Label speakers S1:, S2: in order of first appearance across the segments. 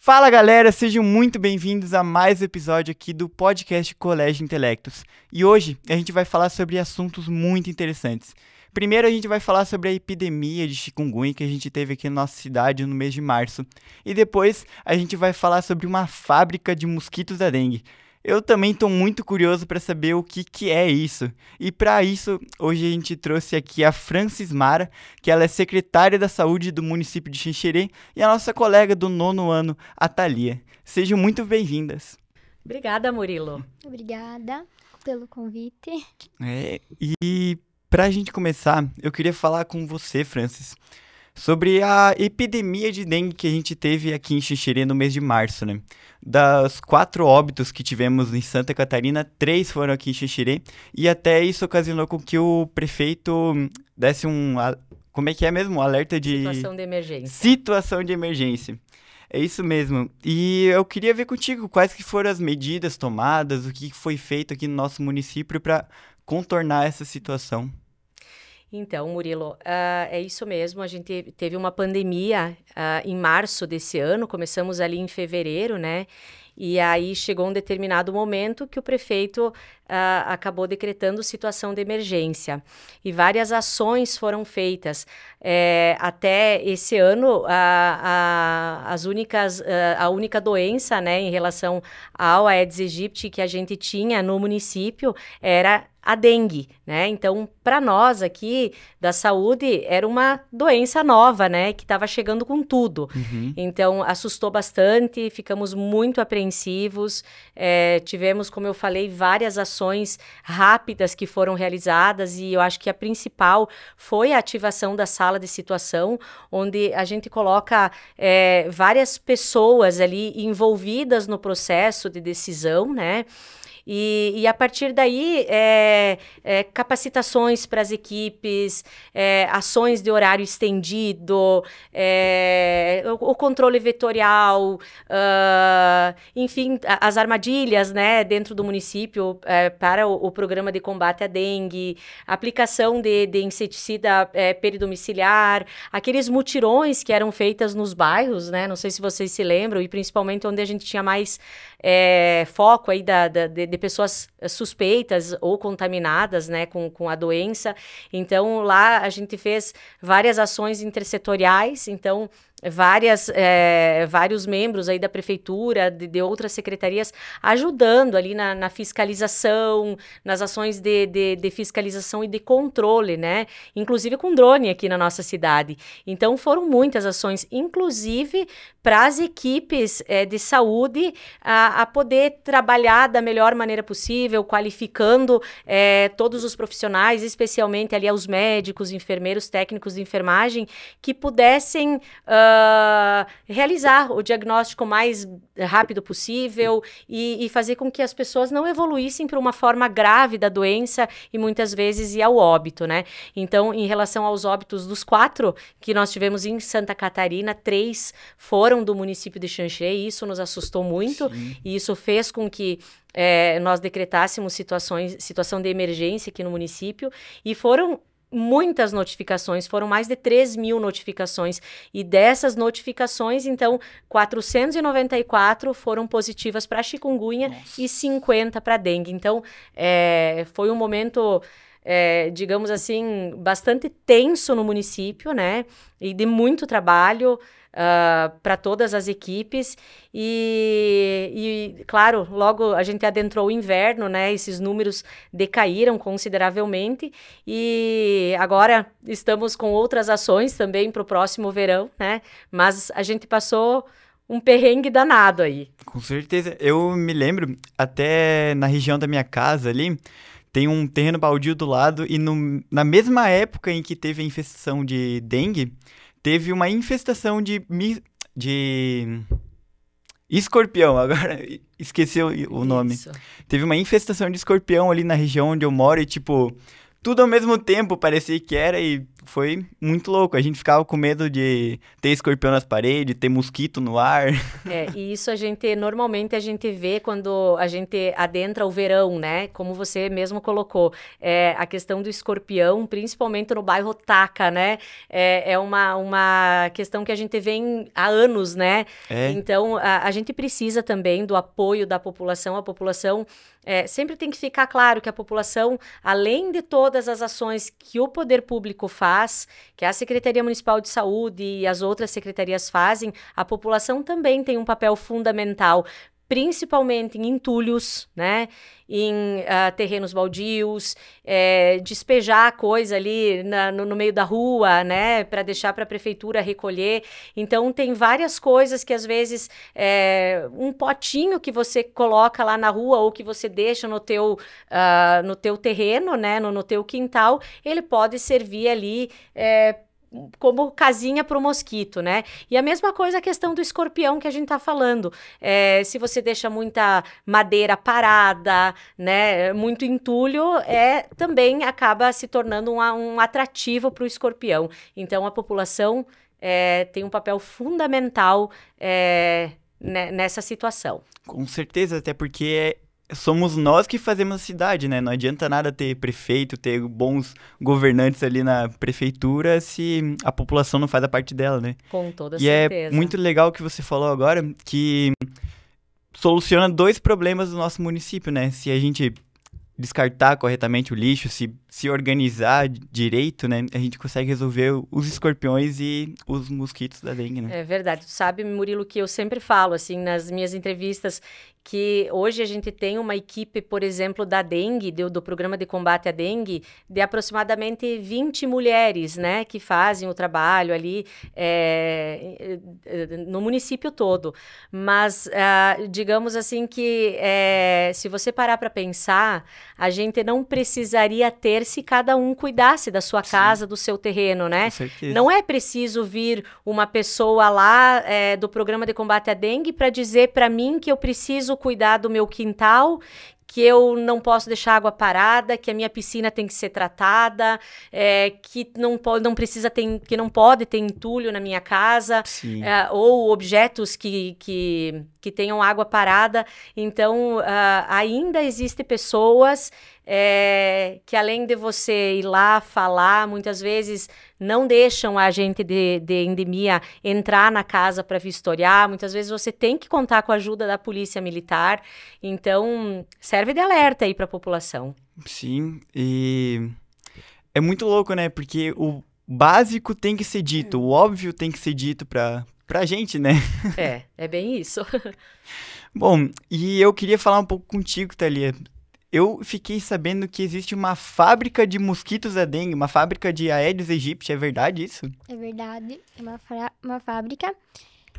S1: Fala galera, sejam muito bem-vindos a mais um episódio aqui do podcast Colégio Intelectos. E hoje a gente vai falar sobre assuntos muito interessantes. Primeiro a gente vai falar sobre a epidemia de chikungunya que a gente teve aqui na nossa cidade no mês de março. E depois a gente vai falar sobre uma fábrica de mosquitos da dengue. Eu também estou muito curioso para saber o que é isso. E para isso, hoje a gente trouxe aqui a Francis Mara, que ela é secretária da saúde do município de Xanxerê, e a nossa colega do 9º ano, a Thalia. Sejam muito bem-vindas.
S2: Obrigada, Murilo.
S3: Obrigada pelo convite.
S1: E para a gente começar, eu queria falar com você, Francis, sobre a epidemia de dengue que a gente teve aqui em Xanxerê no mês de março, né? Das 4 óbitos que tivemos em Santa Catarina, 3 foram aqui em Xanxerê, e até isso ocasionou com que o prefeito desse como é que é mesmo? Um alerta de...
S2: Situação de emergência.
S1: Situação de emergência. É isso mesmo. E eu queria ver contigo quais que foram as medidas tomadas, o que foi feito aqui no nosso município para contornar essa situação.
S2: Então, Murilo, é isso mesmo, a gente teve uma pandemia em março desse ano, começamos ali em fevereiro, né? E aí chegou um determinado momento que o prefeito acabou decretando situação de emergência. E várias ações foram feitas. Até esse ano, a única doença, né, em relação ao Aedes aegypti que a gente tinha no município era a dengue, né? Então, para nós aqui da saúde, era uma doença nova, né? Que estava chegando com tudo.
S1: Uhum.
S2: Então, assustou bastante, ficamos muito apreensivos. Tivemos, como eu falei, várias ações rápidas que foram realizadas e eu acho que a principal foi a ativação da sala de situação, onde a gente coloca várias pessoas ali envolvidas no processo de decisão, né? E a partir daí, capacitações para as equipes, ações de horário estendido, o controle vetorial, enfim, as armadilhas, né, dentro do município para o programa de combate à dengue, aplicação de inseticida peridomiciliar, aqueles mutirões que eram feitas nos bairros, né, não sei se vocês se lembram, e principalmente onde a gente tinha mais foco aí de pessoas suspeitas ou contaminadas, né, com a doença. Então, lá a gente fez várias ações intersetoriais, então vários membros aí da prefeitura, de outras secretarias, ajudando ali na fiscalização, nas ações de fiscalização e de controle, né? Inclusive com drone aqui na nossa cidade. Então, foram muitas ações, inclusive para as equipes de saúde a poder trabalhar da melhor maneira possível, qualificando todos os profissionais, especialmente ali os médicos, enfermeiros, técnicos de enfermagem, que pudessem realizar o diagnóstico mais rápido possível e fazer com que as pessoas não evoluíssem para uma forma grave da doença e muitas vezes ir ao óbito, né? Então, em relação aos óbitos dos 4 que nós tivemos em Santa Catarina, 3 foram do município de Xanxerê, e isso nos assustou muito. Sim. E isso fez com que nós decretássemos situação de emergência aqui no município, e foram muitas notificações, foram mais de 3.000 notificações, e dessas notificações, então, 494 foram positivas para chikungunya. Nossa. E 50 para dengue. Então, foi um momento, digamos assim, bastante tenso no município, né, e de muito trabalho para todas as equipes, e claro, logo a gente adentrou o inverno, né, esses números decaíram consideravelmente, e agora estamos com outras ações também para o próximo verão, né, mas a gente passou um perrengue danado aí.
S1: Com certeza, eu me lembro, até na região da minha casa ali, tem um terreno baldio do lado, e na mesma época em que teve a infestação de dengue, teve uma infestação de escorpião, agora esqueci o nome.
S2: Isso.
S1: Teve uma infestação de escorpião ali na região onde eu moro e, tipo, tudo ao mesmo tempo parecia que era, e foi muito louco. A gente ficava com medo de ter escorpião nas paredes, ter mosquito no ar.
S2: E isso normalmente a gente vê quando a gente adentra o verão, né? Como você mesmo colocou. A questão do escorpião, principalmente no bairro Taca, né? É uma questão que a gente vê há anos, né? Então, a gente precisa também do apoio da população. A população sempre tem que ficar claro que a população, além de todas as ações que o poder público faz, que a Secretaria Municipal de Saúde e as outras secretarias fazem, a população também tem um papel fundamental, principalmente em entulhos, né, em terrenos baldios, despejar coisa ali no meio da rua, né, para deixar para a prefeitura recolher. Então, tem várias coisas que, às vezes, um potinho que você coloca lá na rua ou que você deixa no teu terreno, né, no teu quintal, ele pode servir ali como casinha para o mosquito, né? E a mesma coisa a questão do escorpião que a gente tá falando. Se você deixa muita madeira parada, né? Muito entulho, também acaba se tornando um atrativo para o escorpião. Então, a população tem um papel fundamental nessa situação.
S1: Com certeza, até porque somos nós que fazemos a cidade, né? Não adianta nada ter prefeito, ter bons governantes ali na prefeitura se a população não faz a parte dela, né?
S2: Com toda
S1: certeza.
S2: certeza.
S1: É muito legal o que você falou agora, que soluciona 2 problemas do nosso município, né? Se a gente descartar corretamente o lixo, se organizar direito, né? A gente consegue resolver os escorpiões e os mosquitos da dengue, né?
S2: É verdade. Tu sabe, Murilo, que eu sempre falo, assim, nas minhas entrevistas, que hoje a gente tem uma equipe, por exemplo, da dengue, do programa de combate à dengue, de aproximadamente 20 mulheres, né, que fazem o trabalho ali no município todo. Mas, digamos assim que, se você parar para pensar, a gente não precisaria ter se cada um cuidasse da sua casa, do seu terreno, né?
S1: Com certeza.
S2: Não é preciso vir uma pessoa lá do programa de combate à dengue para dizer para mim que eu preciso cuidar do meu quintal, que eu não posso deixar água parada, que a minha piscina tem que ser tratada, que não pode ter entulho na minha casa, ou objetos que tenham água parada. Então, ainda existem pessoas que, além de você ir lá falar, muitas vezes não deixam a agente de endemia entrar na casa para vistoriar. Muitas vezes você tem que contar com a ajuda da polícia militar. Então, serve de alerta aí para a população.
S1: Sim, e é muito louco, né? Porque o básico tem que ser dito, o óbvio tem que ser dito pra gente, né?
S2: É bem isso.
S1: Bom, e eu queria falar um pouco contigo, Thalia. Eu fiquei sabendo que existe uma fábrica de mosquitos da dengue, uma fábrica de Aedes aegypti, é verdade isso?
S3: É verdade, é uma fábrica.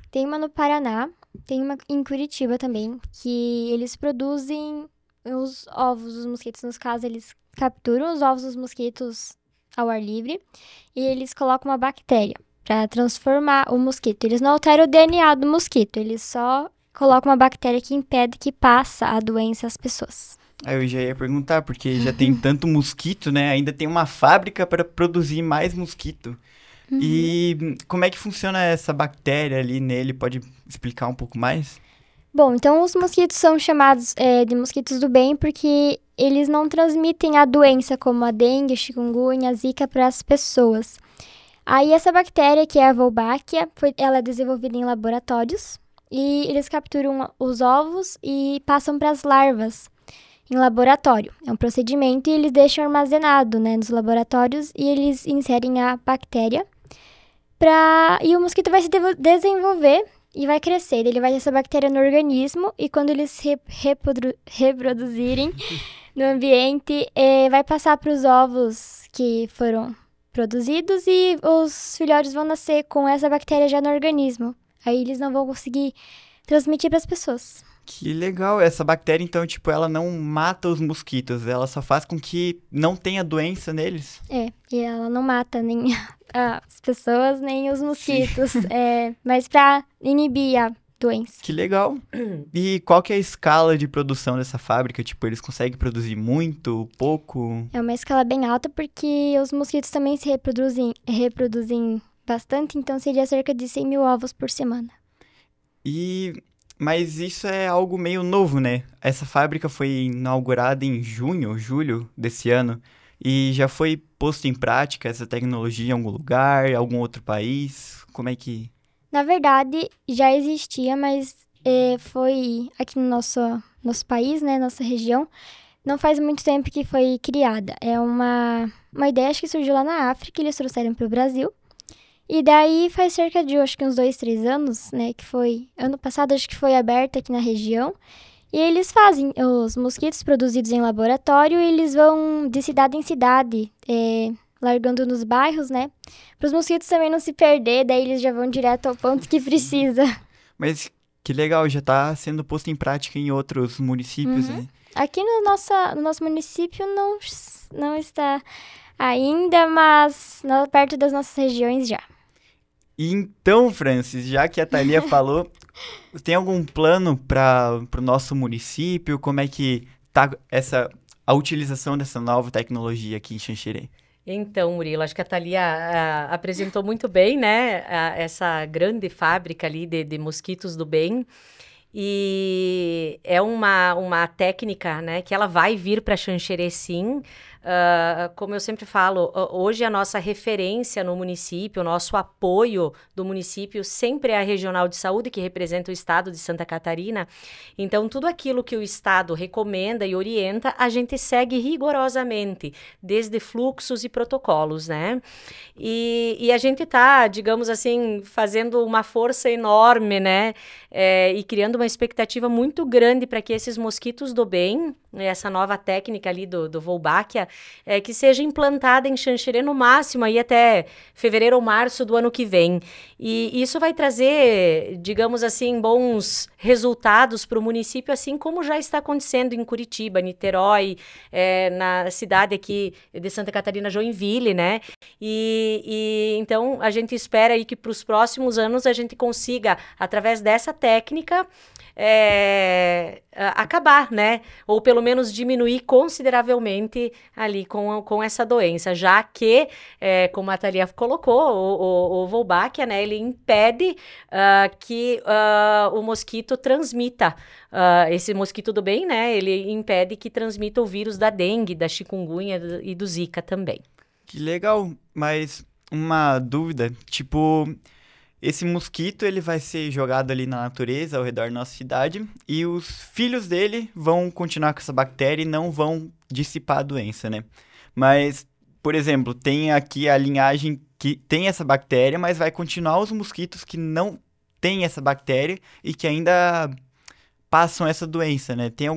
S3: Tem uma no Paraná, tem uma em Curitiba também, que eles produzem os ovos dos mosquitos. No caso, eles capturam os ovos dos mosquitos ao ar livre e eles colocam uma bactéria para transformar o mosquito. Eles não alteram o DNA do mosquito, eles só colocam uma bactéria que impede que passe a doença às pessoas.
S1: Eu já ia perguntar, porque já tem tanto mosquito, né? Ainda tem uma fábrica para produzir mais mosquito.
S3: Uhum.
S1: E como é que funciona essa bactéria ali nele? Pode explicar um pouco mais?
S3: Bom, então os mosquitos são chamados de mosquitos do bem porque eles não transmitem a doença como a dengue, a chikungunya, a zika para as pessoas. Aí essa bactéria, que é a Wolbachia, ela é desenvolvida em laboratórios e eles capturam os ovos e passam para as larvas em laboratório. É um procedimento e eles deixam armazenado, né, nos laboratórios e eles inserem a bactéria e o mosquito vai se desenvolver e vai crescer. Ele vai ter essa bactéria no organismo e quando eles se reproduzirem no ambiente, vai passar para os ovos que foram produzidos e os filhotes vão nascer com essa bactéria já no organismo. Aí eles não vão conseguir transmitir para as pessoas.
S1: Que legal, essa bactéria então, tipo, ela não mata os mosquitos, ela só faz com que não tenha doença neles.
S3: E ela não mata nem as pessoas, nem os mosquitos, mas para inibir doença.
S1: Que legal. E qual que é a escala de produção dessa fábrica? Tipo, eles conseguem produzir muito, pouco?
S3: É uma escala bem alta porque os mosquitos também se reproduzem bastante, então seria cerca de 100 mil ovos por semana.
S1: Mas isso é algo meio novo, né? Essa fábrica foi inaugurada em junho, julho desse ano. E já foi posto em prática essa tecnologia em algum lugar, em algum outro país? Como é que...
S3: Na verdade, já existia, mas foi aqui no nosso país, né, nossa região, não faz muito tempo que foi criada. É uma ideia acho que surgiu lá na África, eles trouxeram para o Brasil. E daí faz cerca de, acho que uns 2, 3 anos, né, que foi, ano passado acho que foi aberta aqui na região. E eles fazem os mosquitos produzidos em laboratório, eles vão de cidade em cidade, largando nos bairros, né, para os mosquitos também não se perder, daí eles já vão direto ao ponto que precisa.
S1: Mas que legal, já está sendo posto em prática em outros municípios, né?
S3: Aqui no nosso município não está ainda, mas perto das nossas regiões já.
S1: E então, Francis, já que a Thalia falou, tem algum plano para o nosso município? Como é que tá a utilização dessa nova tecnologia aqui em Xanxerê?
S2: Então, Murilo, acho que a Thalia apresentou muito bem, né, essa grande fábrica ali de mosquitos do bem. E é uma técnica, né, que ela vai vir para Xanxerê, sim. Como eu sempre falo, hoje a nossa referência no município, o nosso apoio do município sempre é a Regional de Saúde, que representa o estado de Santa Catarina. Então, tudo aquilo que o estado recomenda e orienta, a gente segue rigorosamente, desde fluxos e protocolos, né? E a gente está, digamos assim, fazendo uma força enorme, né? E criando uma expectativa muito grande para que esses mosquitos do bem, essa nova técnica ali do Wolbachia, que seja implantada em Xanxerê no máximo aí até fevereiro ou março do ano que vem. E isso vai trazer, digamos assim, bons resultados para o município, assim como já está acontecendo em Curitiba, Niterói, na cidade aqui de Santa Catarina, Joinville, né? E então a gente espera aí que para os próximos anos a gente consiga, através dessa técnica, acabar, né? Ou pelo menos diminuir consideravelmente ali com essa doença, já que, como a Thalia colocou, o Wolbachia, né? Ele impede que o mosquito transmita, esse mosquito do bem, né? Ele impede que transmita o vírus da dengue, da chikungunya e do Zika também.
S1: Que legal, mas uma dúvida, tipo... Esse mosquito, ele vai ser jogado ali na natureza, ao redor da nossa cidade, e os filhos dele vão continuar com essa bactéria e não vão dissipar a doença, né? Mas, por exemplo, tem aqui a linhagem que tem essa bactéria, mas vai continuar os mosquitos que não têm essa bactéria e que ainda passam essa doença, né? Tem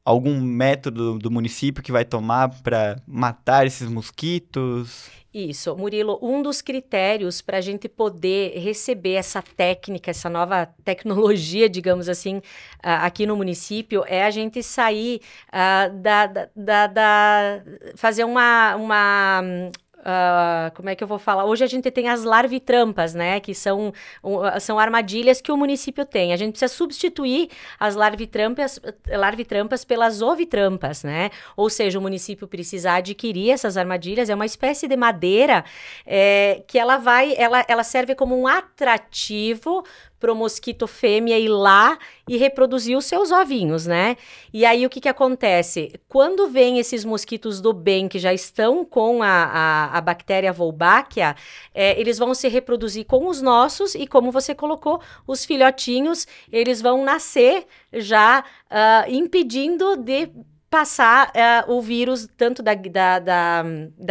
S1: algum método do município que vai tomar para matar esses mosquitos?
S2: Isso, Murilo, um dos critérios para a gente poder receber essa técnica, essa nova tecnologia, digamos assim, aqui no município, é a gente sair fazer como é que eu vou falar? Hoje a gente tem as larvitrampas, né? Que são armadilhas que o município tem. A gente precisa substituir as larvitrampas pelas ovitrampas, né? Ou seja, o município precisa adquirir essas armadilhas. É uma espécie de madeira que ela serve como um atrativo para o mosquito fêmea ir lá e reproduzir os seus ovinhos, né? E aí o que acontece? Quando vem esses mosquitos do bem que já estão com a bactéria Wolbachia, eles vão se reproduzir com os nossos e, como você colocou, os filhotinhos, eles vão nascer já impedindo de passar o vírus tanto da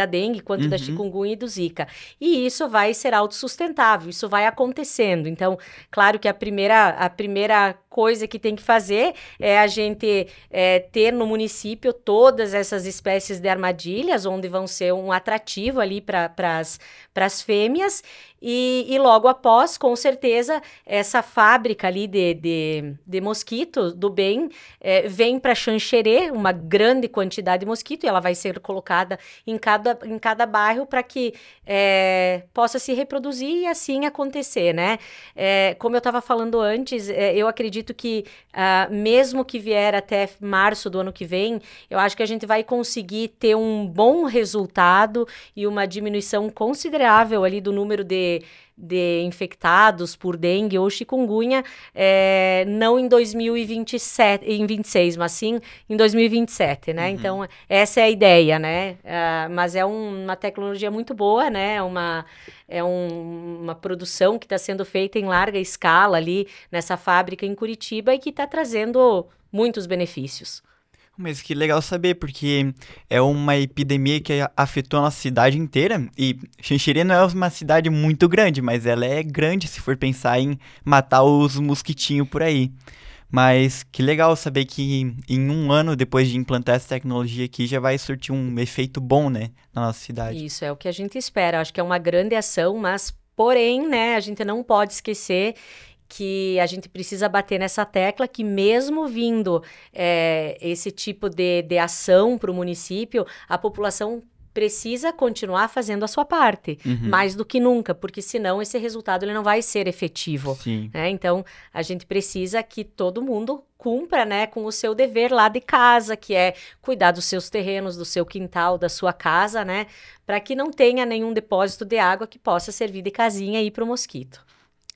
S2: dengue quanto da chikungunya e do Zika. E isso vai ser autossustentável, isso vai acontecendo. Então, claro que a primeira coisa que tem que fazer é a gente ter no município todas essas espécies de armadilhas, onde vão ser um atrativo ali para as fêmeas. E logo após, com certeza, essa fábrica ali de mosquito do bem vem para Xanxerê, uma grande quantidade de mosquito, e ela vai ser colocada em cada bairro para que possa se reproduzir e assim acontecer, né? Como eu estava falando antes, eu acredito que mesmo que vier até março do ano que vem, eu acho que a gente vai conseguir ter um bom resultado e uma diminuição considerável ali do número de infectados por dengue ou chikungunya, não em 2027, em 26, mas sim em 2027, né? Então, essa é a ideia, né? Mas é uma tecnologia muito boa, né? Uma produção que está sendo feita em larga escala ali nessa fábrica em Curitiba e que está trazendo muitos benefícios.
S1: Mas que legal saber, porque é uma epidemia que afetou a nossa cidade inteira. E Xanxerê não é uma cidade muito grande, mas ela é grande se for pensar em matar os mosquitinhos por aí. Mas que legal saber que em um ano depois de implantar essa tecnologia aqui já vai surtir um efeito bom, né, na nossa cidade.
S2: Isso é o que a gente espera. Acho que é uma grande ação, mas porém, né, a gente não pode esquecer que a gente precisa bater nessa tecla que mesmo vindo esse tipo de ação para o município, a população precisa continuar fazendo a sua parte, mais do que nunca, porque senão esse resultado ele não vai ser efetivo.
S1: Sim.
S2: Né? Então, a gente precisa que todo mundo cumpra, né, com o seu dever lá de casa, que é cuidar dos seus terrenos, do seu quintal, da sua casa, né, para que não tenha nenhum depósito de água que possa servir de casinha aí para o mosquito.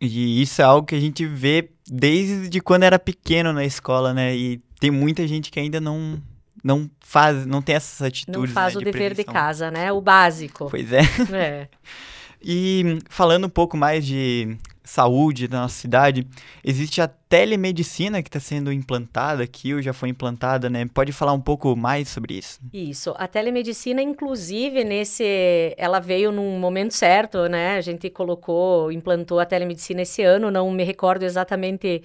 S1: E isso é algo que a gente vê desde quando era pequeno na escola, né? E tem muita gente que ainda não tem essas atitudes,
S2: não faz
S1: né,
S2: o dever
S1: prevenção.
S2: de casa, né? O básico.
S1: Pois é. E falando um pouco mais de saúde da nossa cidade, existe a telemedicina que está sendo implantada aqui, ou já foi implantada, né? Pode falar um pouco mais sobre isso?
S2: Isso. A telemedicina, inclusive, ela veio num momento certo, né? A gente implantou a telemedicina esse ano, não me recordo exatamente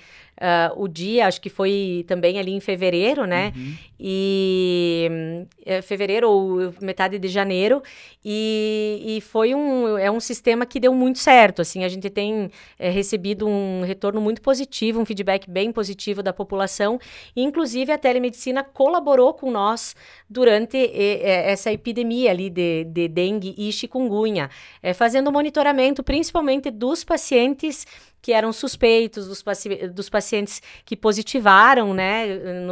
S2: o dia, acho que foi também ali em fevereiro, né? E fevereiro ou metade de janeiro, e foi um sistema que deu muito certo, assim, a gente tem recebido um retorno muito positivo, um feedback bem positivo da população, e inclusive a telemedicina colaborou com nós durante essa epidemia ali de dengue e chikungunya, fazendo monitoramento principalmente dos pacientes que eram suspeitos, dos pacientes que positivaram, né,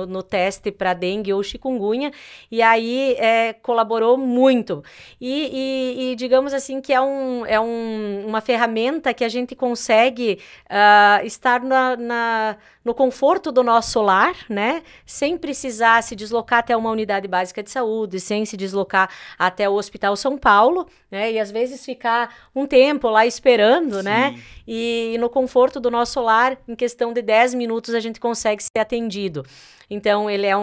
S2: no teste para dengue ou chikungunya, e aí colaborou muito. E digamos assim que é uma ferramenta que a gente consegue estar no conforto do nosso lar, né, sem precisar se deslocar até uma unidade básica de saúde, sem se deslocar até o Hospital São Paulo, né, e às vezes ficar um tempo lá esperando,
S1: Sim.
S2: né, e no conforto do nosso lar, em questão de 10 minutos, a gente consegue ser atendido. Então, ele é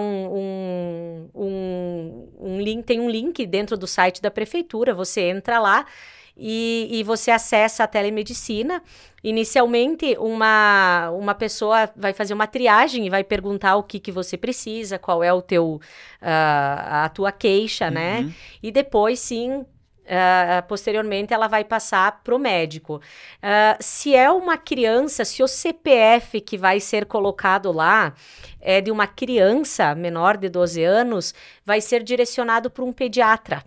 S2: link, tem um link dentro do site da prefeitura, você entra lá e você acessa a telemedicina. Inicialmente, uma pessoa vai fazer uma triagem e vai perguntar o que você precisa, qual é a tua queixa, né? E depois, sim, posteriormente ela vai passar para o médico. Se é uma criança, se o CPF que vai ser colocado lá é de uma criança menor de 12 anos, vai ser direcionado para um pediatra.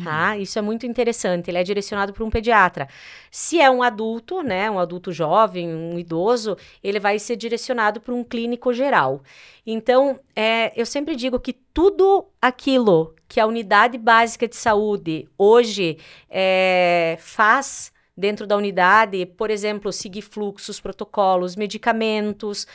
S2: Tá? Isso é muito interessante, ele é direcionado para um pediatra. Se é um adulto, né, um adulto jovem, um idoso, ele vai ser direcionado para um clínico geral. Então, eu sempre digo que tudo aquilo que a unidade básica de saúde hoje faz dentro da unidade, por exemplo, seguir fluxos, protocolos, medicamentos,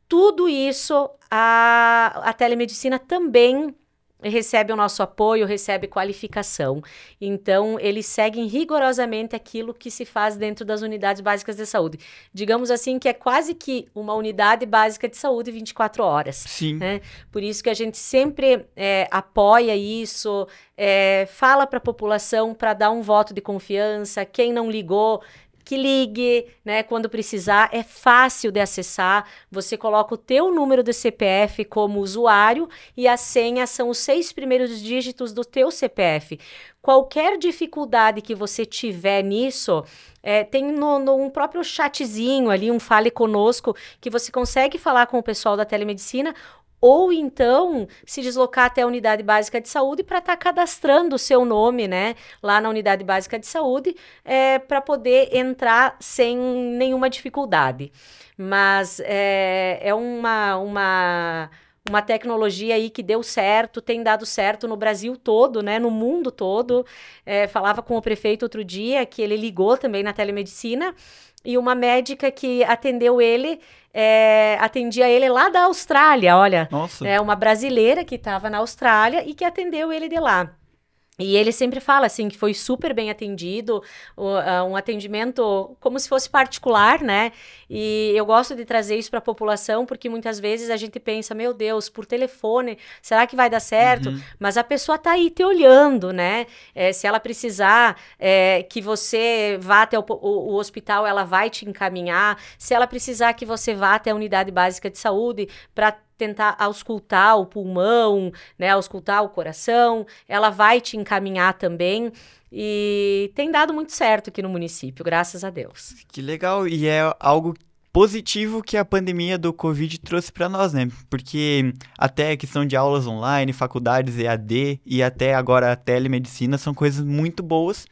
S2: tudo isso a telemedicina também recebe o nosso apoio, recebe qualificação. Então, eles seguem rigorosamente aquilo que se faz dentro das unidades básicas de saúde. Digamos assim que é quase que uma unidade básica de saúde 24 horas.
S1: Sim.
S2: Né? Por isso que a gente sempre apoia isso, fala para a população para dar um voto de confiança. Quem não ligou, que ligue, né, quando precisar, é fácil de acessar, você coloca o teu número de CPF como usuário e a senha são os 6 primeiros dígitos do teu CPF. Qualquer dificuldade que você tiver nisso, tem um próprio chatzinho ali, um Fale Conosco, que você consegue falar com o pessoal da telemedicina, ou então se deslocar até a unidade básica de saúde para estar cadastrando o seu nome, né, lá na unidade básica de saúde, para poder entrar sem nenhuma dificuldade. Mas é uma tecnologia aí que deu certo, tem dado certo no Brasil todo, né, no mundo todo. Falava com o prefeito outro dia que ele ligou também na telemedicina e uma médica que atendeu ele, atendia ele lá da Austrália, olha.
S1: Nossa.
S2: Uma brasileira que estava na Austrália e que atendeu ele de lá. E ele sempre fala, assim, que foi super bem atendido, um atendimento como se fosse particular, né? E eu gosto de trazer isso para a população, porque muitas vezes a gente pensa, meu Deus, por telefone, será que vai dar certo? Mas a pessoa tá aí te olhando, né? Se ela precisar que você vá até o hospital, ela vai te encaminhar. Se ela precisar que você vá até a unidade básica de saúde para tentar auscultar o pulmão, né, auscultar o coração, ela vai te encaminhar também, e tem dado muito certo aqui no município, graças a Deus.
S1: Que legal, e é algo positivo que a pandemia do Covid trouxe para nós, né? Porque até a questão de aulas online, faculdades EAD e até agora a telemedicina são coisas muito boas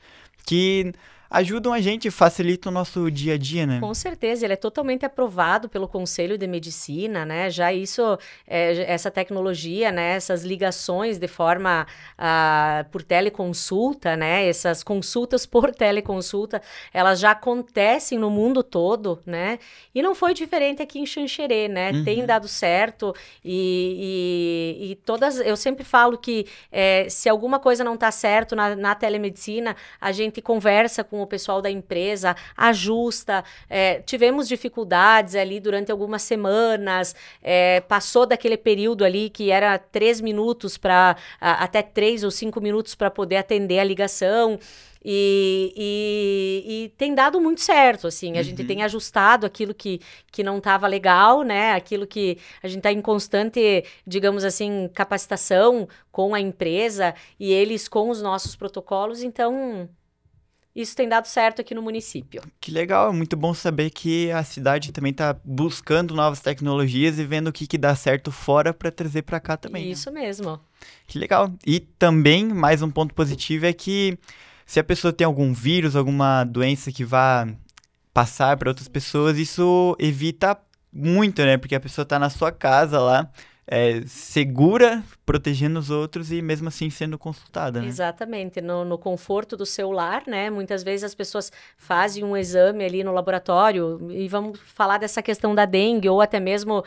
S1: que ajudam a gente, facilitam o nosso dia a dia, né?
S2: Com certeza, ele é totalmente aprovado pelo Conselho de Medicina, né? Já isso, essa tecnologia, né? Essas ligações de forma por teleconsulta, né? Essas consultas por teleconsulta, elas já acontecem no mundo todo, né? E não foi diferente aqui em Xanxerê, né? Tem dado certo e todas... Eu sempre falo que se alguma coisa não está certo na telemedicina, a gente conversa com o pessoal da empresa, ajusta, tivemos dificuldades ali durante algumas semanas, passou daquele período ali que era 3 minutos até 3 ou 5 minutos para poder atender a ligação. E tem dado muito certo, assim, a gente tem ajustado aquilo que não estava legal, né, aquilo que a gente está em constante, digamos assim, capacitação com a empresa e eles com os nossos protocolos, então... Isso tem dado certo aqui no município.
S1: Que legal, é muito bom saber que a cidade também está buscando novas tecnologias e vendo o que dá certo fora para trazer para cá também.
S2: Isso mesmo.
S1: Que legal. E também, mais um ponto positivo é que se a pessoa tem algum vírus, alguma doença que vá passar para outras pessoas, isso evita muito, né? Porque a pessoa está na sua casa lá, segura, protegendo os outros e mesmo assim sendo consultada, né?
S2: Exatamente, no conforto do seu lar, né? Muitas vezes as pessoas fazem um exame ali no laboratório e vamos falar dessa questão da dengue ou até mesmo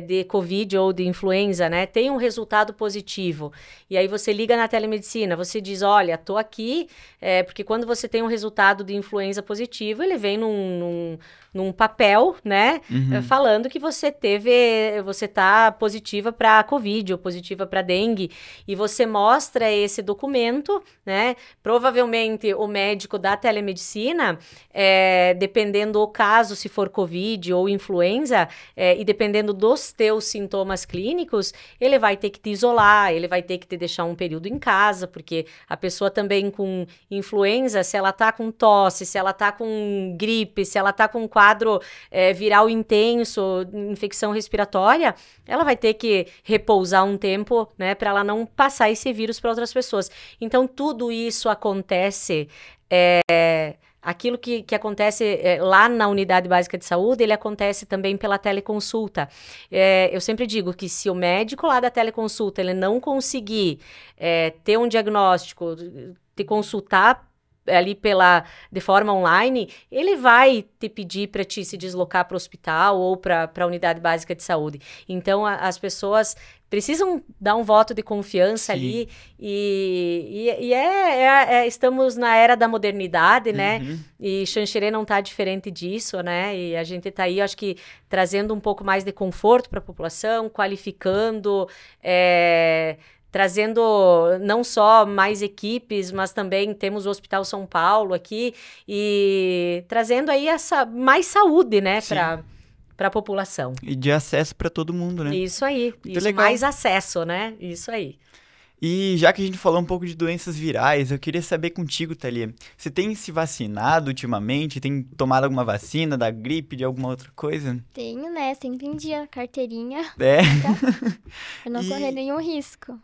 S2: de Covid ou de influenza, né? Tem um resultado positivo e aí você liga na telemedicina, você diz, olha, tô aqui, porque quando você tem um resultado de influenza positivo, ele vem num papel, né? Falando que você tá positiva para Covid ou positiva para dengue, e você mostra esse documento, né? Provavelmente o médico da telemedicina, dependendo do caso, se for Covid ou influenza, e dependendo dos teus sintomas clínicos, ele vai ter que te isolar, ele vai ter que te deixar um período em casa, porque a pessoa também com influenza, se ela tá com tosse, se ela tá com gripe, se ela tá com quadro viral intenso, infecção respiratória, ela vai ter que repousar um tempo, né, para ela não passar esse vírus para outras pessoas. Então, tudo isso acontece, aquilo que acontece lá na unidade básica de saúde, ele acontece também pela teleconsulta. Eu sempre digo que se o médico lá da teleconsulta, ele não conseguir ter um diagnóstico, te consultar ali de forma online, ele vai te pedir para te se deslocar para o hospital ou para a unidade básica de saúde. Então, as pessoas precisam dar um voto de confiança ali estamos na era da modernidade, né? E Xanxerê não está diferente disso, né? E a gente está aí, acho que, trazendo um pouco mais de conforto para a população, qualificando, trazendo não só mais equipes, mas também temos o Hospital São Paulo aqui, e trazendo aí mais saúde, né, para a população.
S1: E de acesso para todo mundo, né?
S2: Isso aí,
S1: Muito legal.
S2: mais acesso, né? Isso aí.
S1: E já que a gente falou um pouco de doenças virais, eu queria saber contigo, Thalia, você tem se vacinado ultimamente? Tem tomado alguma vacina da gripe, de alguma outra coisa?
S3: Tenho, né? Sempre em dia, carteirinha,
S1: É.
S3: pra não correr nenhum risco.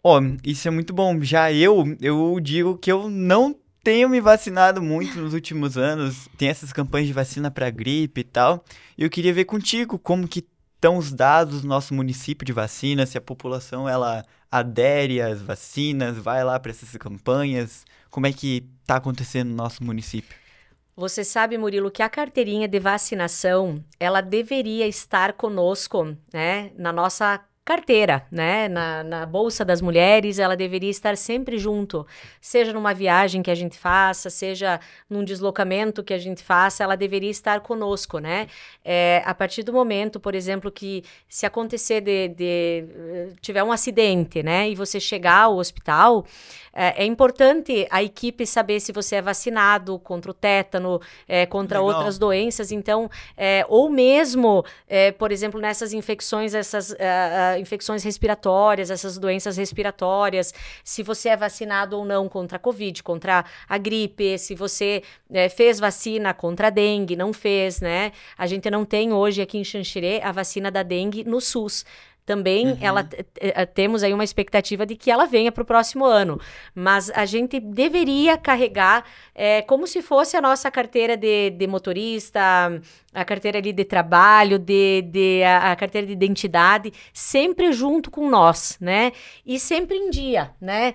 S1: Ó, isso é muito bom. Já eu digo que eu não tenho me vacinado muito nos últimos anos. Tem essas campanhas de vacina para gripe e tal. E eu queria ver contigo como que estão os dados do nosso município de vacina, se a população ela adere às vacinas, vai lá para essas campanhas, como é que está acontecendo no nosso município?
S2: Você sabe, Murilo, que a carteirinha de vacinação, ela deveria estar conosco, né, na nossa carteira, né, na Bolsa das Mulheres, ela deveria estar sempre junto, seja numa viagem que a gente faça, seja num deslocamento que a gente faça, ela deveria estar conosco, né, a partir do momento, por exemplo, que se acontecer tiver um acidente, né, e você chegar ao hospital, é importante a equipe saber se você é vacinado contra o tétano, contra
S1: Legal.
S2: outras doenças, então, ou mesmo, por exemplo, nessas infecções, infecções respiratórias, essas doenças respiratórias, se você é vacinado ou não contra a Covid, contra a gripe, se você fez vacina contra a dengue, não fez, né? A gente não tem hoje aqui em Xanxerê a vacina da dengue no SUS. Também temos aí uma expectativa de que ela venha para o próximo ano, mas a gente deveria carregar como se fosse a nossa carteira de motorista, a carteira ali de trabalho, a carteira de identidade, sempre junto com nós, né? E sempre em dia, né?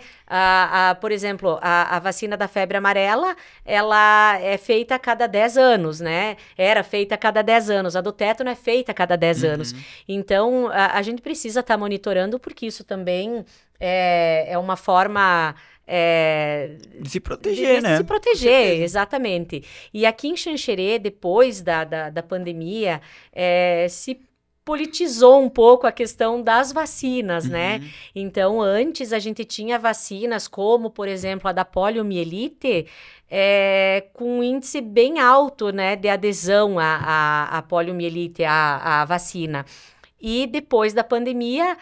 S2: Por exemplo, a vacina da febre amarela, ela é feita a cada 10 anos, né? Era feita a cada 10 anos. A do tétano é feita a cada 10 anos. Então, a gente precisa estar monitorando, porque isso também é uma forma...
S1: de se proteger, né?
S2: De se proteger, exatamente. E aqui em Xanxerê, depois da pandemia, se politizou um pouco a questão das vacinas, né? Então, antes a gente tinha vacinas como, por exemplo, a da poliomielite, com um índice bem alto, né, de adesão à poliomielite, à vacina. E depois da pandemia,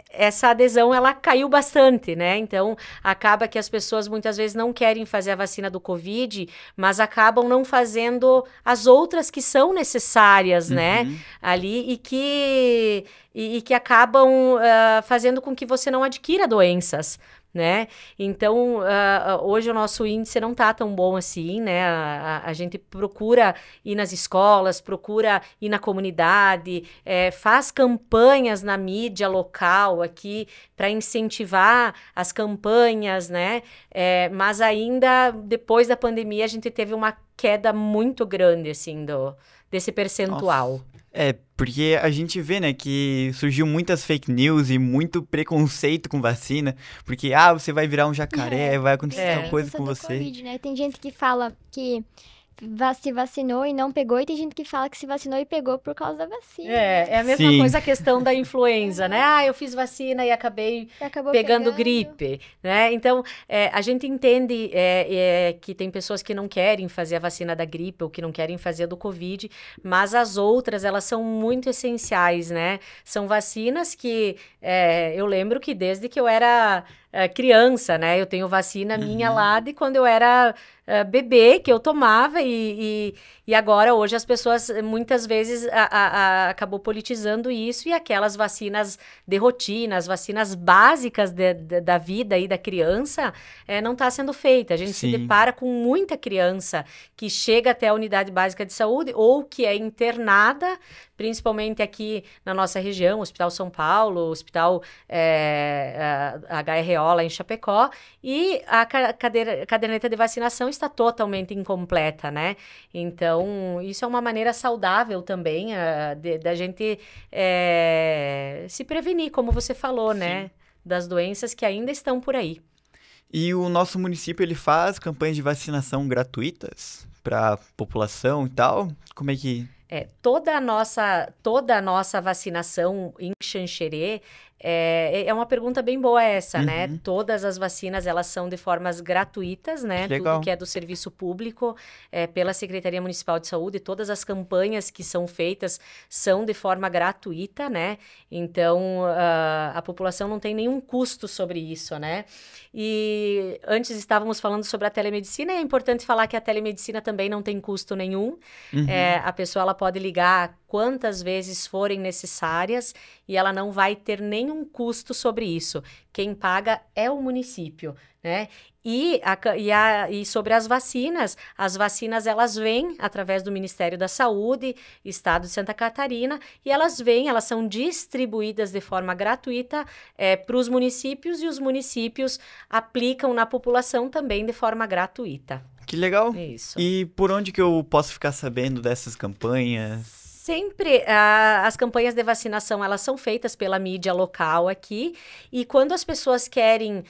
S2: essa adesão, ela caiu bastante, né? Então, acaba que as pessoas muitas vezes não querem fazer a vacina do Covid, mas acabam não fazendo as outras que são necessárias, né? Ali, e que acabam fazendo com que você não adquira doenças, né? Então, hoje o nosso índice não tá tão bom assim, né? A gente procura ir nas escolas, procura ir na comunidade, faz campanhas na mídia local aqui para incentivar as campanhas, né? Mas ainda, depois da pandemia, a gente teve uma queda muito grande, assim, desse percentual.
S1: Nossa. Porque a gente vê, né, que surgiu muitas fake news e muito preconceito com vacina, porque, você vai virar um jacaré, vai acontecer tal coisa com você.
S3: COVID, né? Tem gente que fala que se vacinou e não pegou, e tem gente que fala que se vacinou e pegou por causa da vacina.
S2: É a mesma coisa a questão da influenza, né? Eu fiz vacina e acabei pegando gripe, né? Então, a gente entende que tem pessoas que não querem fazer a vacina da gripe ou que não querem fazer a do Covid, mas as outras, elas são muito essenciais, né? São vacinas que eu lembro que desde que eu era criança, né? Eu tenho vacina minha lá de quando eu era bebê, que eu tomava, e agora, hoje, as pessoas, muitas vezes, acabou politizando isso, e aquelas vacinas de rotina, as vacinas básicas da vida e da criança, não está sendo feita. A gente se depara com muita criança que chega até a unidade básica de saúde, ou que é internada, principalmente aqui na nossa região, Hospital São Paulo, Hospital HRO lá em Chapecó, e a caderneta de vacinação está totalmente incompleta, né? Então, isso é uma maneira saudável também da gente se prevenir, como você falou, né? Das doenças que ainda estão por aí.
S1: E o nosso município, ele faz campanhas de vacinação gratuitas para a população e tal? Como é que...
S2: Toda a nossa vacinação em Xanxerê, É uma pergunta bem boa essa, né? Todas as vacinas, elas são de formas gratuitas, né? Tudo que é do serviço público, pela Secretaria Municipal de Saúde, todas as campanhas que são feitas são de forma gratuita, né? Então, a população não tem nenhum custo sobre isso, né? E antes estávamos falando sobre a telemedicina, e é importante falar que a telemedicina também não tem custo nenhum. A pessoa, ela pode ligar quantas vezes forem necessárias e ela não vai ter nenhum custo sobre isso. Quem paga é o município, né? E sobre as vacinas elas vêm através do Ministério da Saúde, Estado de Santa Catarina, e elas são distribuídas de forma gratuita para os municípios, e os municípios aplicam na população também de forma gratuita.
S1: Que legal.
S2: Isso.
S1: E por onde que eu posso ficar sabendo dessas campanhas?
S2: Sempre as campanhas de vacinação, elas são feitas pela mídia local aqui, e quando as pessoas querem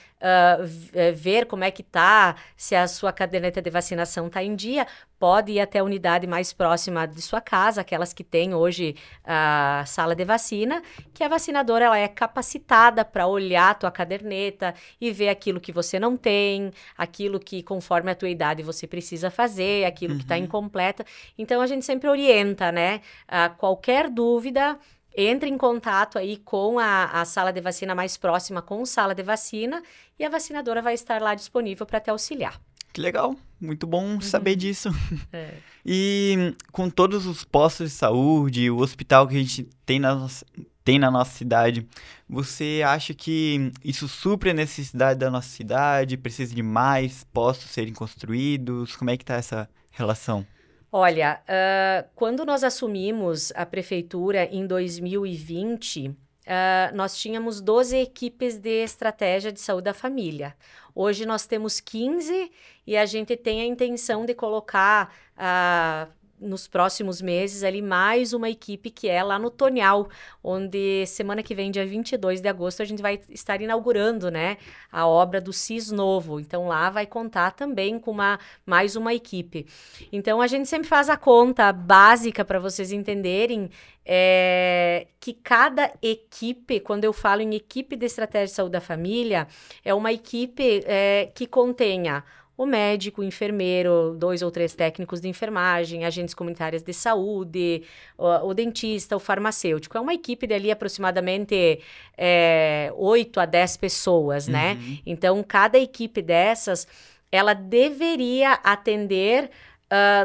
S2: ver como é que tá, se a sua caderneta de vacinação tá em dia, pode ir até a unidade mais próxima de sua casa, aquelas que têm hoje a sala de vacina, que a vacinadora, ela é capacitada para olhar a tua caderneta e ver aquilo que você não tem, aquilo que conforme a tua idade você precisa fazer, aquilo que está incompleta. Então, a gente sempre orienta, né? Qualquer dúvida, entre em contato aí com a sala de vacina mais próxima, com sala de vacina, e a vacinadora vai estar lá disponível para te auxiliar.
S1: Que legal, muito bom saber disso. E com todos os postos de saúde, o hospital que a gente tem na nossa cidade, você acha que isso supre a necessidade da nossa cidade? Precisa de mais postos serem construídos? Como é que está essa relação?
S2: Olha, quando nós assumimos a prefeitura em 2020, nós tínhamos 12 equipes de estratégia de saúde da família. Hoje nós temos 15 e a gente tem a intenção de colocar nos próximos meses ali mais uma equipe que é lá no Tonial, onde semana que vem, dia 22 de agosto, a gente vai estar inaugurando, né, a obra do CIS novo. Então lá vai contar também com mais uma equipe. Então a gente sempre faz a conta básica para vocês entenderem que cada equipe, quando eu falo em equipe de estratégia de saúde da família, é uma equipe que contenha o médico, o enfermeiro, 2 ou 3 técnicos de enfermagem, agentes comunitários de saúde, o dentista, o farmacêutico. É uma equipe de ali aproximadamente 8 a 10 pessoas, né? Então, cada equipe dessas, ela deveria atender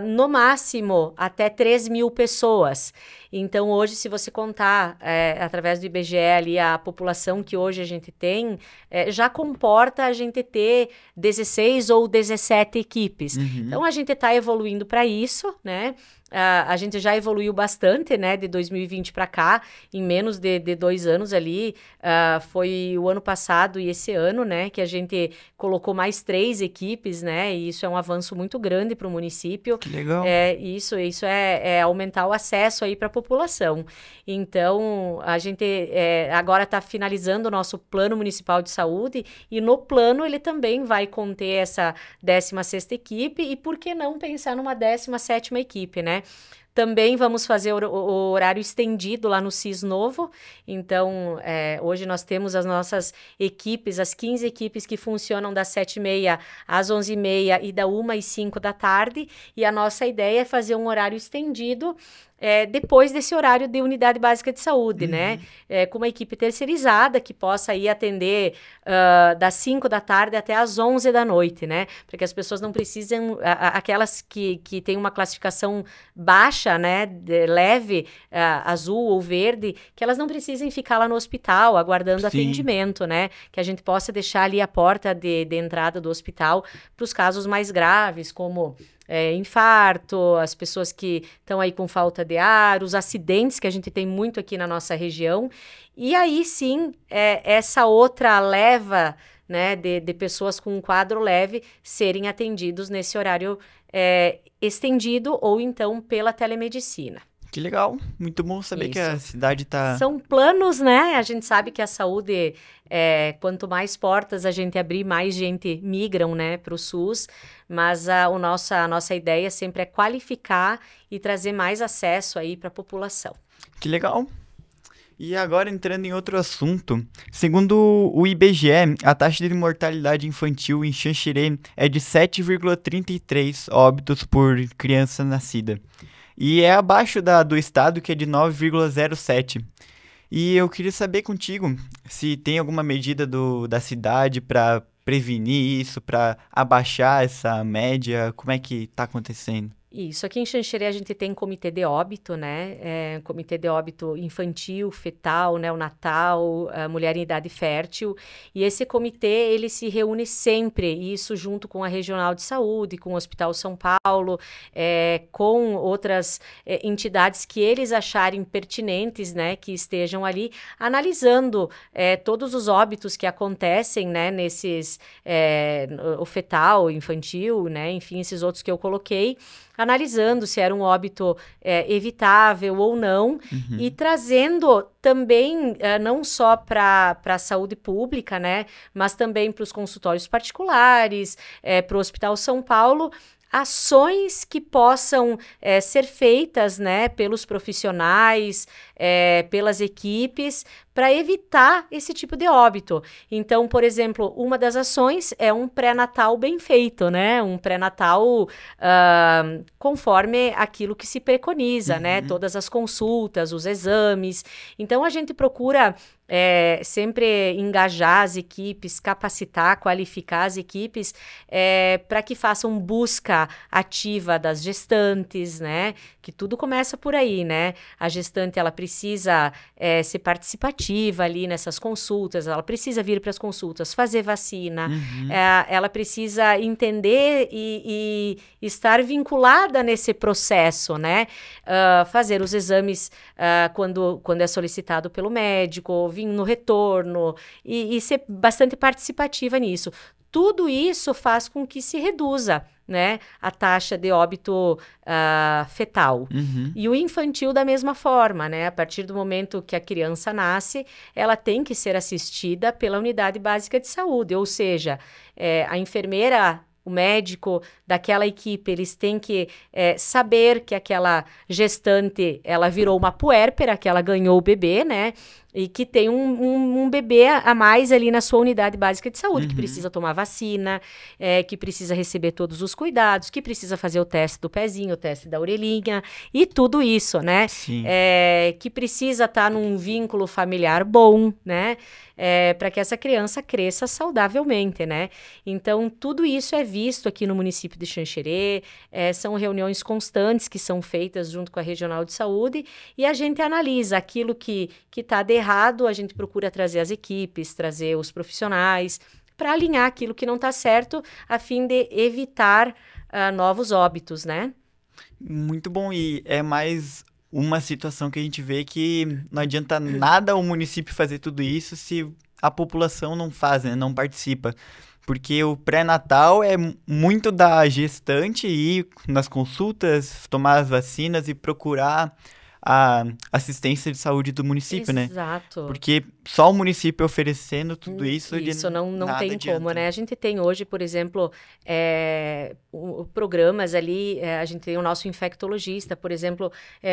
S2: no máximo até 3.000 pessoas. Então, hoje, se você contar através do IBGE ali a população que hoje a gente tem, já comporta a gente ter 16 ou 17 equipes. Então, a gente está evoluindo para isso, né? A gente já evoluiu bastante, né, de 2020 para cá, em menos de 2 anos ali, foi o ano passado e esse ano, né, que a gente colocou mais 3 equipes, né, e isso é um avanço muito grande para o município.
S1: Que legal.
S2: Isso é aumentar o acesso aí para a população. Então, a gente agora está finalizando o nosso plano municipal de saúde, e no plano ele também vai conter essa 16ª equipe, e por que não pensar numa 17ª equipe, né? Também vamos fazer o horário estendido lá no CIS novo. Então, hoje nós temos as nossas equipes, as 15 equipes que funcionam das 7h30 às 11h30 e da 1h05 da tarde. E a nossa ideia é fazer um horário estendido depois desse horário de unidade básica de saúde, né? Com uma equipe terceirizada que possa ir atender das 5 da tarde até às 11 da noite, né? Para que as pessoas não precisem, aquelas que têm uma classificação baixa, né, leve, azul ou verde, que elas não precisem ficar lá no hospital aguardando atendimento, né? Que a gente possa deixar ali a porta de entrada do hospital para os casos mais graves, como infarto, as pessoas que estão aí com falta de ar, os acidentes que a gente tem muito aqui na nossa região. E aí sim, essa outra leva, né, de pessoas com um quadro leve serem atendidos nesse horário estendido ou então pela telemedicina.
S1: Que legal, muito bom saber que a cidade está...
S2: São planos, né? A gente sabe que a saúde, quanto mais portas a gente abrir, mais gente migram, né, para o SUS, mas a nossa ideia sempre é qualificar e trazer mais acesso aí para a população.
S1: Que legal. E agora entrando em outro assunto, segundo o IBGE, a taxa de mortalidade infantil em Xanxerê é de 7,33 óbitos por criança nascida. E é abaixo do estado, que é de 9,07. E eu queria saber contigo se tem alguma medida da cidade para prevenir isso, para abaixar essa média, como é que está acontecendo?
S2: Isso, aqui em Xanxerê a gente tem comitê de óbito, né? Comitê de óbito infantil, fetal, neonatal, mulher em idade fértil. E esse comitê, ele se reúne sempre, isso junto com a Regional de Saúde, com o Hospital São Paulo, com outras entidades que eles acharem pertinentes, né? Que estejam ali analisando todos os óbitos que acontecem, né? Nesses, o fetal, infantil, né? Enfim, esses outros que eu coloquei, analisando se era um óbito evitável ou não, e trazendo também, não só para a saúde pública, né, mas também para os consultórios particulares, para o Hospital São Paulo, ações que possam ser feitas, né, pelos profissionais, pelas equipes, para evitar esse tipo de óbito. Então, por exemplo, uma das ações é um pré-natal bem feito, né? Um pré-natal conforme aquilo que se preconiza, né? Todas as consultas, os exames. Então, a gente procura sempre engajar as equipes, capacitar, qualificar as equipes para que façam busca ativa das gestantes, né? Que tudo começa por aí, né? A gestante, ela precisa ser participativa ali nessas consultas, ela precisa vir para as consultas, fazer vacina, ela precisa entender e estar vinculada nesse processo, né? Fazer os exames quando é solicitado pelo médico, vir no retorno e ser bastante participativa nisso. Tudo isso faz com que se reduza, né, a taxa de óbito fetal. E o infantil da mesma forma, né? A partir do momento que a criança nasce, ela tem que ser assistida pela unidade básica de saúde, ou seja, a enfermeira, o médico daquela equipe, eles têm que saber que aquela gestante, ela virou uma puérpera, que ela ganhou o bebê, né? E que tem um bebê a mais ali na sua unidade básica de saúde, que precisa tomar vacina, que precisa receber todos os cuidados, que precisa fazer o teste do pezinho, o teste da orelhinha, e tudo isso, né? Que precisa estar num vínculo familiar bom, né? Para que essa criança cresça saudavelmente, né? Então, tudo isso é visto aqui no município de Xanxerê, são reuniões constantes que são feitas junto com a Regional de Saúde, e a gente analisa aquilo que está de errado, a gente procura trazer as equipes, trazer os profissionais, para alinhar aquilo que não está certo, a fim de evitar novos óbitos, né?
S1: Muito bom, e é mais uma situação que a gente vê que não adianta nada o município fazer tudo isso se a população não faz, né, não participa. Porque o pré-natal é muito da gestante ir nas consultas, tomar as vacinas e procurar a assistência de saúde do município, né?
S2: Exato.
S1: Porque só o município oferecendo tudo isso...
S2: Isso não tem
S1: adianta,
S2: como, né? A gente tem hoje, por exemplo, programas ali, a gente tem o nosso infectologista, por exemplo,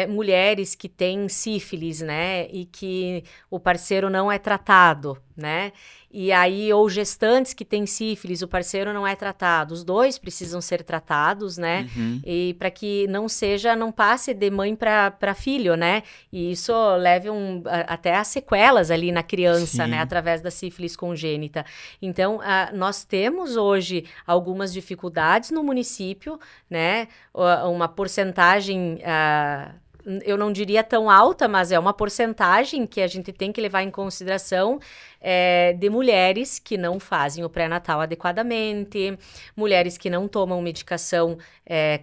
S2: mulheres que têm sífilis, né? E que o parceiro não é tratado, né? E aí, ou gestantes que têm sífilis, o parceiro não é tratado. Os dois precisam ser tratados, né? E para que não passe de mãe para filho, né? E isso leve até a sequelas ali na criança, né? Através da sífilis congênita. Então, nós temos hoje algumas dificuldades no município, né? Uma porcentagem... eu não diria tão alta, mas é uma porcentagem que a gente tem que levar em consideração de mulheres que não fazem o pré-natal adequadamente, mulheres que não tomam medicação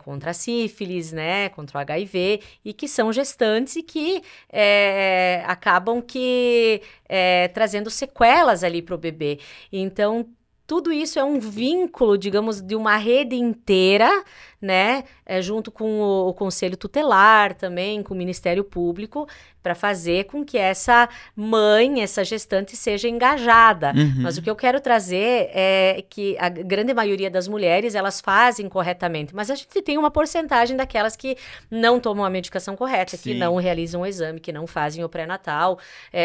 S2: contra a sífilis, né, contra o HIV, e que são gestantes e que acabam trazendo sequelas ali para o bebê. Então, tudo isso é um vínculo, digamos, de uma rede inteira, né, junto com o Conselho Tutelar também, com o Ministério Público, para fazer com que essa mãe, essa gestante seja engajada. Mas o que eu quero trazer é que a grande maioria das mulheres, elas fazem corretamente, mas a gente tem uma porcentagem daquelas que não tomam a medicação correta, que não realizam o exame, que não fazem o pré-natal,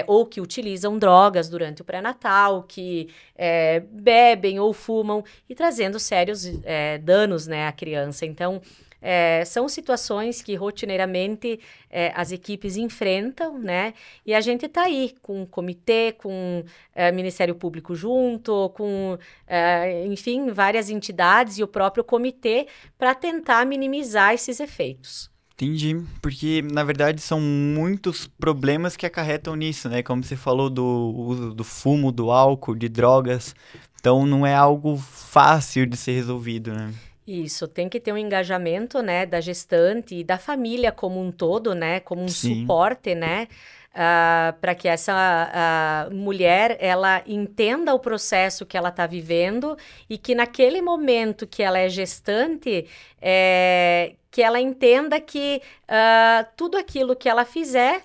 S2: ou que utilizam drogas durante o pré-natal, que bebem ou fumam, e trazendo sérios danos, né, à criança. Então, são situações que rotineiramente as equipes enfrentam, né? E a gente está aí com o comitê, com o Ministério Público junto, com, enfim, várias entidades e o próprio comitê para tentar minimizar esses efeitos.
S1: Entendi, porque na verdade são muitos problemas que acarretam nisso, né? Como você falou do uso do fumo, do álcool, de drogas. Então não é algo fácil de ser resolvido, né?
S2: Isso, tem que ter um engajamento, né, da gestante e da família como um todo, né, como um suporte, né, para que essa mulher, ela entenda o processo que ela está vivendo e que naquele momento que ela é gestante, que ela entenda que tudo aquilo que ela fizer,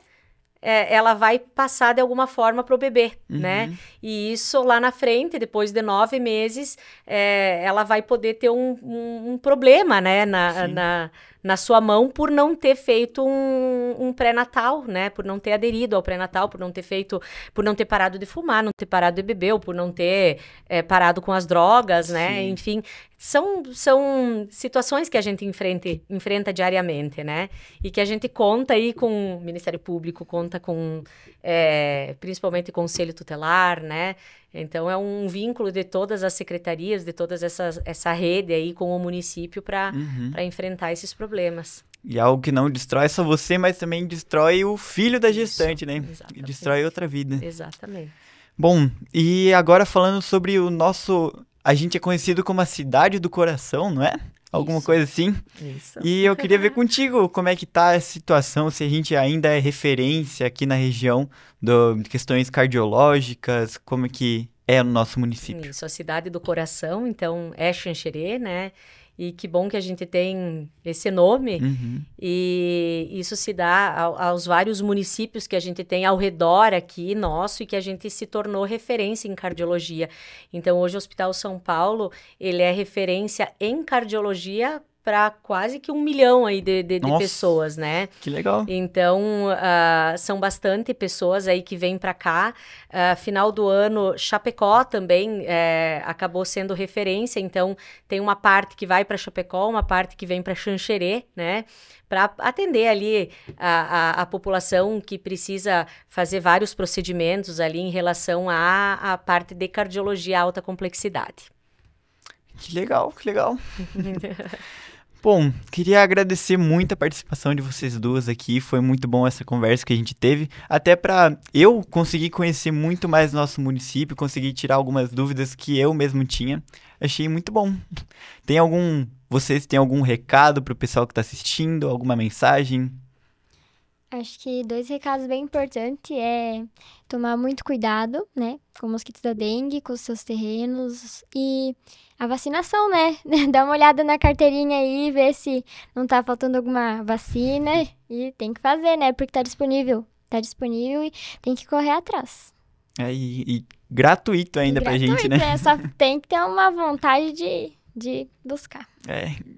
S2: ela vai passar de alguma forma para o bebê, né? E isso lá na frente, depois de 9 meses, ela vai poder ter um problema, né? Na sua mão por não ter feito um pré-natal, né? Por não ter aderido ao pré-natal, por não ter parado de fumar, não ter parado de beber, ou por não ter parado com as drogas, né? Enfim, são situações que a gente enfrenta diariamente, né? E que a gente conta aí com o Ministério Público, conta com, principalmente, Conselho Tutelar, né? Então, é um vínculo de todas as secretarias, de toda essa rede aí com o município para enfrentar esses problemas.
S1: E algo que não destrói só você, mas também destrói o filho da gestante, né?
S2: Exatamente.
S1: Destrói outra vida.
S2: Exatamente.
S1: Bom, e agora falando sobre o nosso... A gente é conhecido como a cidade do coração, não é? Alguma coisa assim?
S2: Isso.
S1: E eu queria ver contigo como é que tá a situação, se a gente ainda é referência aqui na região de questões cardiológicas, como é que é no nosso município.
S2: Isso, a cidade do coração, então, é Xanxerê, né? E que bom que a gente tem esse nome, e isso se dá aos vários municípios que a gente tem ao redor aqui, nosso, e que a gente se tornou referência em cardiologia. Então, hoje o Hospital São Paulo, ele é referência em cardiologia para quase que 1 milhão aí de pessoas, né?
S1: Que legal.
S2: Então, são bastante pessoas aí que vêm para cá. Final do ano, Chapecó também acabou sendo referência. Então, tem uma parte que vai para Chapecó, uma parte que vem para Xanxerê, né? Para atender ali a população que precisa fazer vários procedimentos ali em relação à parte de cardiologia alta complexidade.
S1: Que legal, que legal. Bom, queria agradecer muito a participação de vocês duas aqui, foi muito bom essa conversa que a gente teve, até para eu conseguir conhecer muito mais nosso município, conseguir tirar algumas dúvidas que eu mesmo tinha, achei muito bom. Vocês têm algum recado para o pessoal que está assistindo, alguma mensagem?
S3: Acho que 2 recados bem importantes é tomar muito cuidado, né, com mosquitos da dengue, com os seus terrenos e a vacinação, né? Dá uma olhada na carteirinha aí, ver se não tá faltando alguma vacina e tem que fazer, né, porque tá disponível e tem que correr atrás.
S1: E gratuito ainda pra gente, né?
S3: Só tem que ter uma vontade de buscar.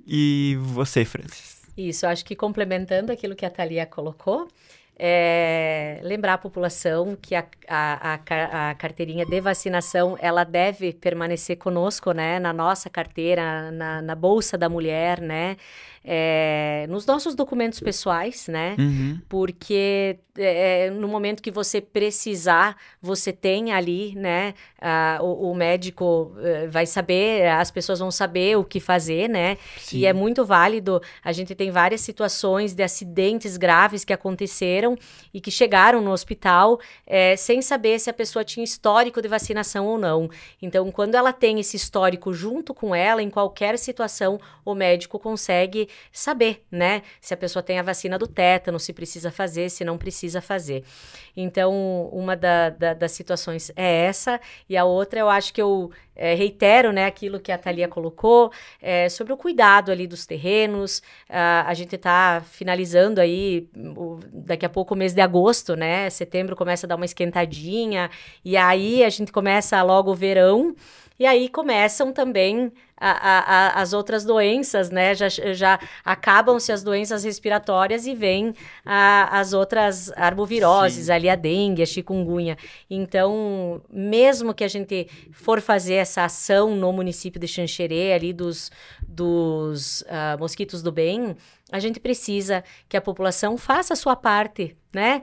S1: E você, Francis?
S2: Isso, acho que complementando aquilo que a Thalia colocou, lembrar a população que a carteirinha de vacinação, ela deve permanecer conosco, né, na nossa carteira, na Bolsa da Mulher, né, nos nossos documentos pessoais, né, porque no momento que você precisar, você tem ali, né, o médico vai saber, as pessoas vão saber o que fazer, né, e é muito válido, a gente tem várias situações de acidentes graves que aconteceram e que chegaram no hospital sem saber se a pessoa tinha histórico de vacinação ou não. Então, quando ela tem esse histórico junto com ela, em qualquer situação, o médico consegue saber, né, se a pessoa tem a vacina do tétano, se precisa fazer, se não precisa fazer. Então, uma das situações é essa, e a outra eu acho que eu reitero, né, aquilo que a Thalia colocou, sobre o cuidado ali dos terrenos. A gente está finalizando aí, daqui a pouco o mês de agosto, né, setembro começa a dar uma esquentadinha, e aí a gente começa logo o verão, e aí começam também as outras doenças, né? Já acabam-se as doenças respiratórias e vêm as outras arboviroses,
S1: Sim.
S2: ali a dengue, a chikungunya. Então, mesmo que a gente for fazer essa ação no município de Xanxerê, ali dos mosquitos do bem, a gente precisa que a população faça a sua parte, né?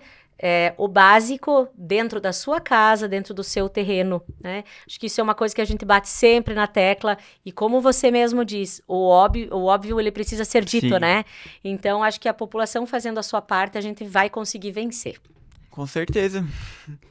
S2: O básico dentro da sua casa, dentro do seu terreno, né? Acho que isso é uma coisa que a gente bate sempre na tecla, e como você mesmo diz, o óbvio ele precisa ser dito,
S1: Sim.
S2: né? Então, acho que a população fazendo a sua parte, a gente vai conseguir vencer.
S1: Com certeza.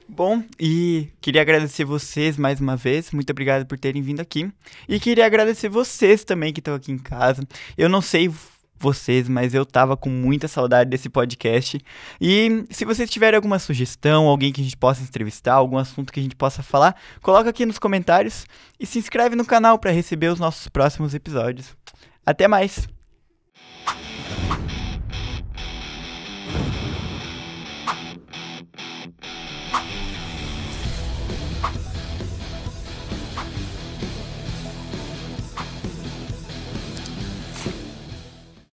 S1: Bom, e queria agradecer vocês mais uma vez. Muito obrigado por terem vindo aqui. E queria agradecer vocês também que estão aqui em casa. Eu não sei vocês, mas eu tava com muita saudade desse podcast. E se vocês tiverem alguma sugestão, alguém que a gente possa entrevistar, algum assunto que a gente possa falar, coloca aqui nos comentários e se inscreve no canal para receber os nossos próximos episódios. Até mais!